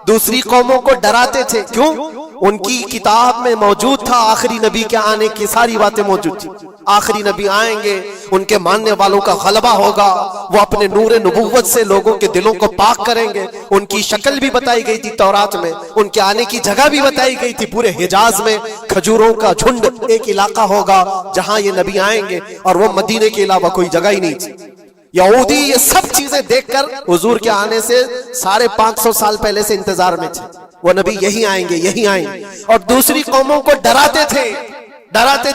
S1: دوسری قوموں کو ڈراتے تھے۔ کیوں؟ ان کی کتاب میں موجود تھا آخری نبی کے آنے کی ساری باتیں موجود تھی، آخری نبی آئیں گے، ان کے ماننے والوں کا غلبہ ہوگا، وہ اپنے نور نبوت سے لوگوں کے دلوں کو پاک کریں گے۔ ان کی شکل بھی بتائی گئی تھی تورات میں، ان کے آنے کی جگہ بھی بتائی گئی تھی، پورے حجاز میں کھجوروں کا جھنڈ ایک علاقہ ہوگا جہاں یہ نبی آئیں گے، اور وہ مدینے کے علاوہ کوئی جگہ ہی نہیں تھی۔ یہودی یہ سب چیزیں دیکھ کر حضور کے آنے سے 550 سال پہلے سے انتظار میں تھے، وہ نبی یہی آئیں گے، یہی آئیں گے، اور دوسری قوموں کو ڈراتے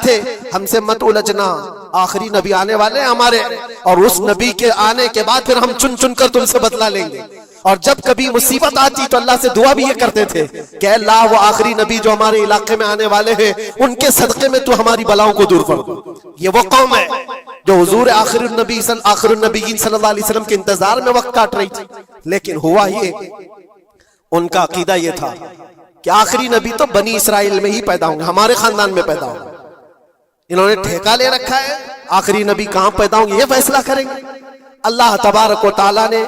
S1: تھے، ہم سے مت الجھنا، آخری نبی آنے والے ہیں ہمارے، اور اس نبی کے آنے کے بعد پھر ہم چن چن کر تم سے بدلہ لیں گے۔ اور جب کبھی مصیبت آتی تو اللہ سے دعا بھی یہ کرتے تھے کہ اللہ وہ آخری نبی جو ہمارے علاقے میں آنے والے ہیں، ان کے صدقے میں تو ہماری بلاؤں کو دور کر دو۔ یہ وہ قوم ہے جو حضور آخر النبیین صلی اللہ علیہ وسلم کے انتظار میں وقت کاٹ رہی تھی۔ لیکن ہوا یہ، ان کا عقیدہ یہ تھا کہ آخری نبی تو بنی اسرائیل میں ہی پیدا ہوں گے، ہمارے خاندان میں پیدا ہوں گے۔ انہوں نے ٹھیکہ لے رکھا ہے آخری نبی کہاں پیدا ہوں گے، یہ فیصلہ کریں گے۔ اللہ تبارک و تعالیٰ نے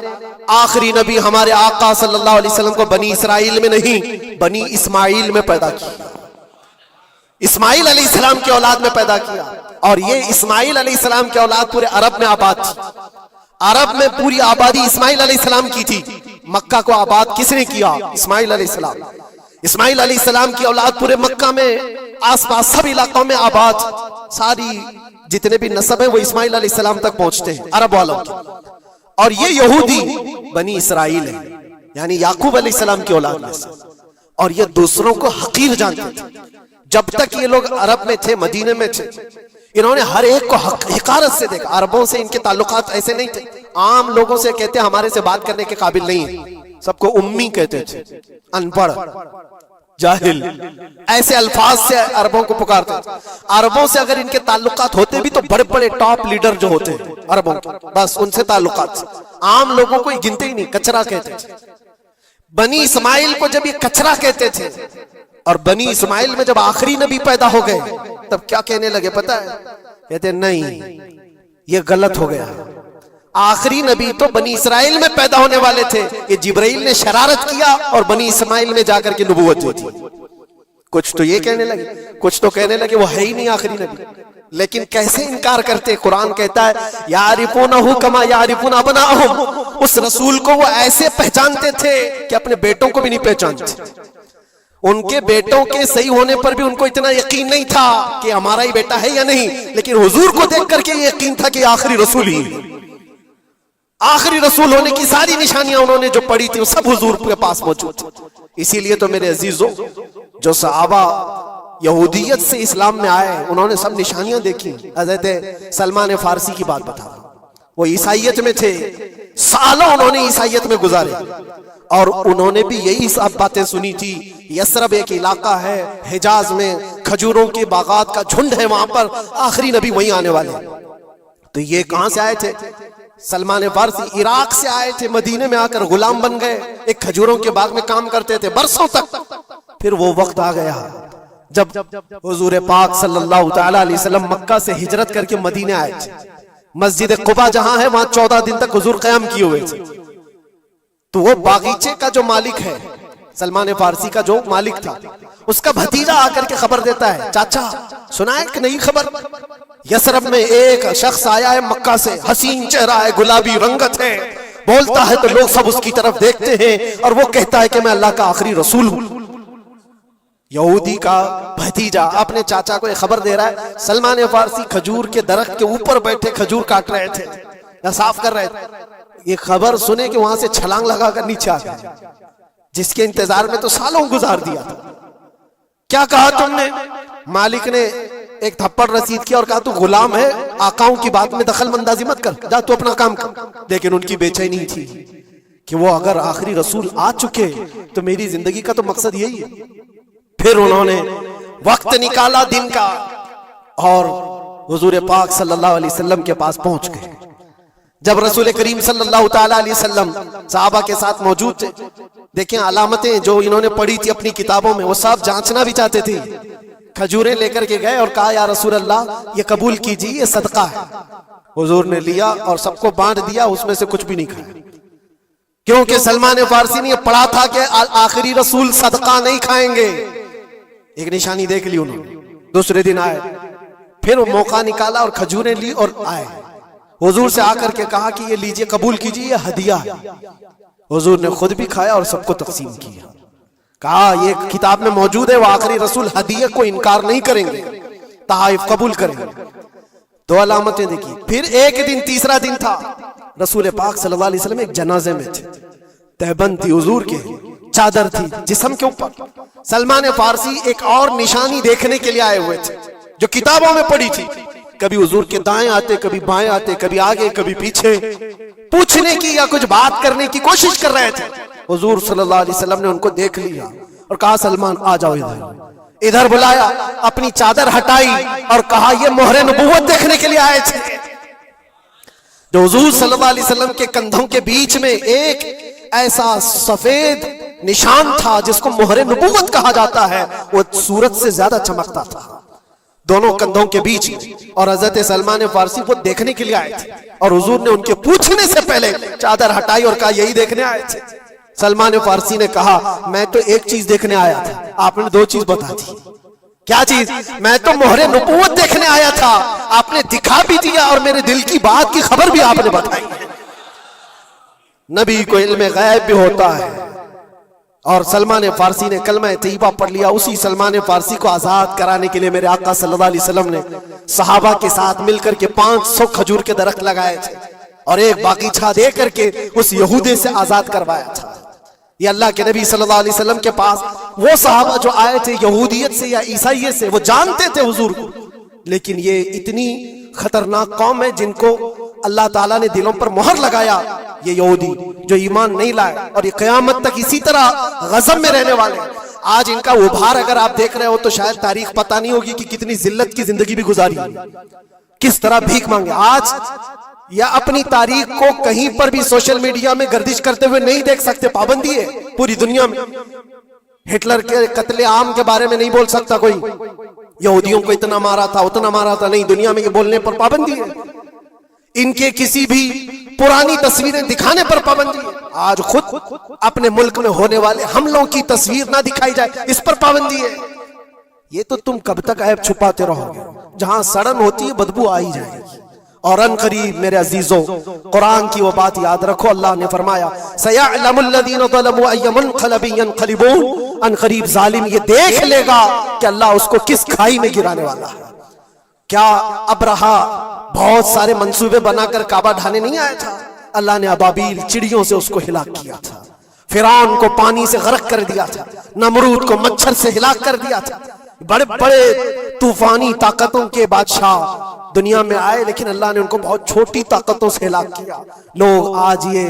S1: آخری نبی ہمارے آقا صلی اللہ علیہ وسلم کو بنی اسرائیل میں نہیں، بنی اسماعیل میں پیدا کیا، اسماعیل علیہ السلام کی اولاد میں پیدا کیا۔ اور یہ اسماعیل علیہ السلام کی اولاد پورے عرب میں آباد تھی، عرب میں پوری آبادی اسماعیل علیہ السلام کی تھی۔ مکہ کو آباد کس نے کیا؟ اسماعیل علیہ السلام۔ اسماعیل علیہ السلام کی اولاد پورے مکہ میں آس پاس سب علاقوں میں آباد، ساری جتنے بھی نسب ہیں وہ اسماعیل علیہ السلام تک پہنچتے ہیں عرب والوں کے۔ اور یہ یہودی بنی اسرائیل ہے، یعنی یعقوب علیہ السلام کی اولاد میں سے، اور یہ دوسروں کو حقیر جانتے تھے۔ جب تک یہ لوگ عرب میں تھے، مدینے میں تھے، انہوں نے ہر ایک کو حقارت سے دیکھا۔ عربوں سے ان کے تعلقات ایسے نہیں تھے، عام لوگوں سے کہتے ہمارے سے بات کرنے کے قابل نہیں ہیں، سب کو امی کہتے تھے، ان پڑھ، جاہل، ایسے الفاظ سے عربوں کو پکارتے تھے۔ عربوں سے اگر ان کے تعلقات ہوتے بھی تو بڑے بڑے ٹاپ لیڈر جو ہوتے ہیں عربوں کے، بس ان سے تعلقات، عام لوگوں کو یہ گنتے ہی نہیں، کچرا کہتے تھے۔ بنی اسماعیل کو جب یہ کچرا کہتے تھے، اور بنی اسماعیل میں جب آخری نبی پیدا ہو گئے تب کیا کہنے لگے پتہ ہے؟ کہتے نہیں یہ غلط ہو گیا، آخری نبی تو بنی اسرائیل میں پیدا ہونے والے تھے، یہ جبرائیل نے شرارت کیا اور بنی اسماعیل میں جا کر کے نبوت دے دی۔ کچھ تو یہ کہنے لگے، کچھ تو کہنے لگے وہ ہے ہی نہیں آخری نبی۔ لیکن کیسے انکار کرتے؟ قرآن کہتا ہے یعرفونہ کما یعرفون ابناءہم، اس رسول کو وہ ایسے پہچانتے تھے کہ اپنے بیٹوں کو بھی نہیں پہچانتے۔ ان کے بیٹوں کے صحیح ہونے پر بھی ان کو اتنا یقین نہیں تھا کہ ہمارا ہی بیٹا ہے یا نہیں، لیکن حضور کو دیکھ کر کے یہ یقین تھا کہ آخری رسول ہی، آخری رسول ہونے کی ساری نشانیاں انہوں نے جو پڑھی تھی وہ سب حضور کے پاس موجود تھی۔ اسی لیے تو میرے عزیزوں، جو صحابہ یہودیت سے اسلام میں آئے انہوں نے سب نشانیاں دیکھی۔ حضرت سلمان فارسی کی بات بتا، وہ عیسائیت میں تھے، سالوں انہوں نے عیسائیت میں گزارے، اور انہوں نے بھی یہی سب باتیں سنی تھی۔ یثرب ایک علاقہ ہے حجاز میں، کھجوروں کے باغات کا جھنڈ ہے، وہاں پر آخری نبی وہیں آنے والے۔ تو یہ کہاں سے آئے تھے؟ سلمان فارسی عراق سے آئے تھے، مدینے میں آ کر غلام بن گئے، ایک کھجوروں کے باغ میں کام کرتے تھے برسوں تک۔ پھر وہ وقت آ گیا جب حضور پاک صلی اللہ تعالیٰ علیہ وسلم مکہ سے ہجرت کر کے مدینے آئے تھے۔ مسجد قباء جہاں ہے وہاں 14 دن تک حضور قیام کیے ہوئے تھے۔ تو وہ باغیچے کا جو مالک ہے، سلمان فارسی کا جو مالک تھا، اس کا بھتیجا آ کر کے خبر دیتا ہے، چاچا سنا ہے کہ نہیں خبر؟ یثرب میں ایک شخص آیا ہے مکہ سے، حسین چہرہ ہے، گلابی رنگت ہے، بولتا ہے تو لوگ سب اس کی طرف دیکھتے ہیں، اور وہ کہتا ہے کہ میں اللہ کا آخری رسول ہوں۔ یہودی کا بھتیجا اپنے چاچا کو یہ خبر دے رہا ہے۔ سلمان فارسی کھجور کے درخت کے اوپر بیٹھے کھجور کاٹ رہے تھے یا صاف کر رہے تھے، یہ خبر سنے کہ وہاں سے چھلانگ لگا کر نیچے آ گئے، جس کے انتظار میں تو سالوں گزار دیا تھا۔ کیا کہا تم نے؟ مالک نے ایک تھپڑ رسید کیا اور کہا تو غلام ہے، آقاؤں کی بات میں دخل اندازی مت کر، جا تو اپنا کام کر۔ لیکن ان کی بے چینی تھی کہ وہ اگر آخری رسول آ چکے تو میری زندگی کا تو مقصد یہی ہے۔ پھر انہوں نے وقت نکالا دن کا اور حضور پاک صلی اللہ علیہ وسلم کے پاس پہنچ گئے۔ جب رسول کریم صلی اللہ تعالیٰ علیہ وسلم صحابہ کے ساتھ موجود تھے، دیکھیں علامتیں جو انہوں نے پڑھی تھی اپنی کتابوں میں وہ سب جانچنا بھی چاہتے تھے۔ کھجوریں لے کر کے گئے اور کہا یا رسول اللہ یہ قبول کیجیے، یہ صدقہ ہے۔ حضور نے لیا اور سب کو بانٹ دیا، اس میں سے کچھ بھی نہیں کھایا، کیونکہ سلمان فارسی نے یہ پڑھا تھا کہ آخری رسول صدقہ نہیں کھائیں گے۔ ایک نشانی دیکھ لی انہوں نے۔ دوسرے دن آئے، پھر وہ موقع نکالا اور کھجوریں لی اور آئے، حضور سے آ کر کے کہا کہ یہ لیجئے، قبول کیجئے، یہ ہدیہ ہے۔ حضور نے خود بھی کھایا اور سب کو تقسیم کیا، کہا یہ کتاب میں موجود ہے، وہ آخری رسول ہدیہ کو انکار نہیں کریں گے، تحائف قبول کریں گے۔ دو علامتیں دیکھی۔ پھر ایک دن، تیسرا دن تھا، رسول پاک صلی اللہ علیہ وسلم ایک جنازے میں تھے، تہبند تھی حضور کے، چادر تھی جسم کے اوپر۔ سلمان فارسی ایک اور نشانی دیکھنے کے لیے آئے ہوئے تھے جو کتابوں میں پڑھی تھی، کبھی حضور کے دائیں آتے، کبھی بائیں آتے، کبھی آگے کبھی پیچھے، پوچھنے کی یا کچھ بات کرنے کی کوشش کر رہے تھے۔ حضور صلی اللہ علیہ وسلم نے ان کو دیکھ لیا اور کہا سلمان آ جاؤ ادھر۔ ادھر بلایا، اپنی چادر ہٹائی اور کہا یہ مہر نبوت دیکھنے کے لیے آئے تھے۔ جو حضور صلی اللہ علیہ وسلم کے کندھوں کے بیچ میں ایک ایسا سفید نشان تھا جس کو مہر نبوت کہا جاتا ہے، وہ سورج سے زیادہ چمکتا تھا دونوں کندھوں کے بیچ میں، اور حضرت سلمان فارسی کو دیکھنے کے لیے آئے تھے، اور حضور نے ان کے پوچھنے سے پہلے چادر ہٹائی اور کہا یہی دیکھنے آئے تھے۔ سلمان فارسی نے کہا میں تو ایک چیز دیکھنے آیا تھا، آپ نے دو چیز بتا دی۔ کیا چیز؟ میں تو مہر نبوت دیکھنے آیا تھا، آپ نے دکھا بھی دیا اور میرے دل کی بات کی خبر بھی آپ نے بتائی۔ نبی کو علم غیب بھی ہوتا ہے، اور سلمان فارسی نے کلمہ طیبہ پڑھ لیا۔ اسی سلمان فارسی کو آزاد کرانے کے لیے میرے آقا صلی اللہ علیہ وسلم نے صحابہ کے ساتھ مل کر کے 500 کھجور کے درخت لگائے تھے اور ایک باغیچہ دے کر کے اس یہودی سے آزاد کروایا تھا۔ یہ اللہ کے نبی صلی اللہ علیہ وسلم کے پاس وہ صحابہ جو آئے تھے یہودیت سے یا عیسائیت سے، وہ جانتے تھے حضور کو، لیکن یہ اتنی خطرناک قوم ہے جن کو اللہ تعالیٰ نے دلوں پر مہر لگایا، یہ یہودی جو ایمان نہیں لائے، اور یہ قیامت تک اسی طرح غضب میں رہنے والے۔ آج ان کا ابھار اگر آپ دیکھ رہے ہو تو شاید تاریخ پتہ نہیں ہوگی کہ کتنی ذلت کی زندگی بھی گزاری، کس طرح بھیک مانگے۔ آج یا اپنی تاریخ کو کہیں پر بھی سوشل میڈیا میں گردش کرتے ہوئے نہیں دیکھ سکتے، پابندی ہے پوری دنیا میں۔ ہٹلر کے قتل عام کے بارے میں نہیں بول سکتا کوئی، یہودیوں کو اتنا مارا تھا اتنا مارا تھا، نہیں، دنیا میں یہ بولنے پر پابندی ہے۔ ان کے کسی بھی پرانی تصویریں دکھانے پر پابندی ہے۔ آج خود اپنے ملک میں ہونے والے حملوں کی تصویر نہ دکھائی جائے، اس پر پابندی ہے۔ یہ تو تم کب تک عیب چھپاتے رہو گے؟ جہاں سڑن ہوتی ہے بدبو آ ہی جائے گی۔ اور ان قریب میرے عزیزوں قرآن کی وہ بات یاد رکھو، اللہ نے فرمایا سَيَعْلَمُ الَّذِينَ ظَلَمُوا أَيَّ مُنْقَلَبٍ يَنْقَلِبُونَ، ان قریب ظالم یہ دیکھ لے گا کہ اللہ اس کو کس کھائی میں گرانے والا ہے۔ کیا ابرہا بہت سارے منصوبے بنا کر کعبہ ڈھانے نہیں آیا تھا؟ اللہ نے ابابیل چڑیوں سے اس کو ہلاک کیا تھا، فرعون کو پانی سے غرق کر دیا تھا، نمرود کو مچھر سے ہلاک کر دیا تھا۔ بڑے بڑے طوفانی طاقتوں کے بادشاہ دنیا میں آئے، لیکن اللہ نے ان کو بہت چھوٹی طاقتوں سے ہلاک کیا۔ لوگ آج یہ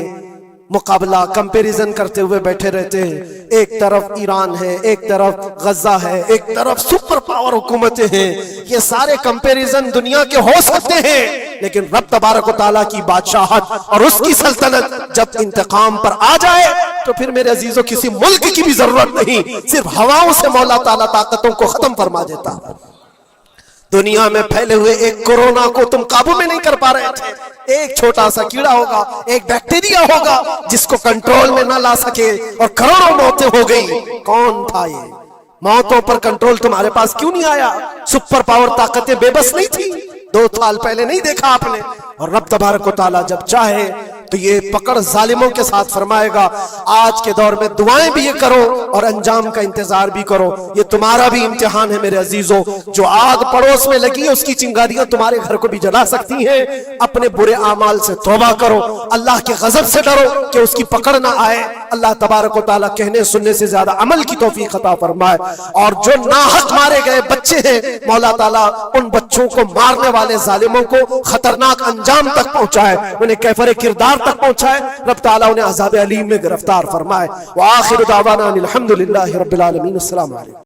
S1: مقابلہ کمپیریزن کرتے ہوئے بیٹھے رہتے ہیں، ایک طرف ایران ہے، ایک طرف غزہ ہے، ایک طرف سپر پاور حکومتیں ہیں۔ یہ سارے کمپیریزن دنیا کے ہو سکتے ہیں، لیکن رب تبارک و تعالیٰ کی بادشاہت اور اس کی سلطنت جب انتقام پر آ جائے تو پھر میرے عزیزوں کسی ملک کی بھی ضرورت نہیں، صرف ہواؤں سے مولا تعالیٰ طاقتوں کو ختم فرما دیتا۔ دنیا میں پھیلے ہوئے ایک کورونا کو تم قابو میں نہیں کر پا رہے تھے، ایک چھوٹا سا کیڑا ہوگا، ایک بیکٹیریا ہوگا جس کو کنٹرول میں نہ لا سکے اور کروڑوں موتیں ہو گئی۔ کون تھا یہ؟ موتوں پر کنٹرول تمہارے پاس کیوں نہیں آیا؟ سپر پاور طاقتیں بے بس نہیں تھی؟ 2 سال پہلے نہیں دیکھا آپ نے؟ اور رب تبارک و تعالیٰ جب چاہے تو یہ پکڑ ظالموں کے ساتھ فرمائے گا۔ آج کے دور میں دعائیں بھی یہ کرو اور انجام کا انتظار بھی کرو۔ یہ تمہارا بھی امتحان ہے میرے عزیزوں، جو آگ پڑوس میں لگی ہے اس کی چنگاریاں تمہارے گھر کو بھی جلا سکتی ہیں۔ اپنے برے اعمال سے توبہ کرو، اللہ کے غضب سے ڈرو کہ اس کی پکڑ نہ آئے۔ اللہ تبارک و تعالیٰ کہنے سننے سے زیادہ عمل کی توفیق عطا فرمائے۔ اور جو ناحق مارے گئے بچے ہیں، مولا تعالیٰ ان بچوں کو مارنے والے ظالموں کو خطرناک انجام تک پہنچائے، انہیں کیفر کردار تک پہنچائے، رب تعالیٰ انہیں عذاب علیم میں گرفتار فرمائے۔ وآخر دعوانا الحمدللہ رب العالمین۔ السلام علیکم۔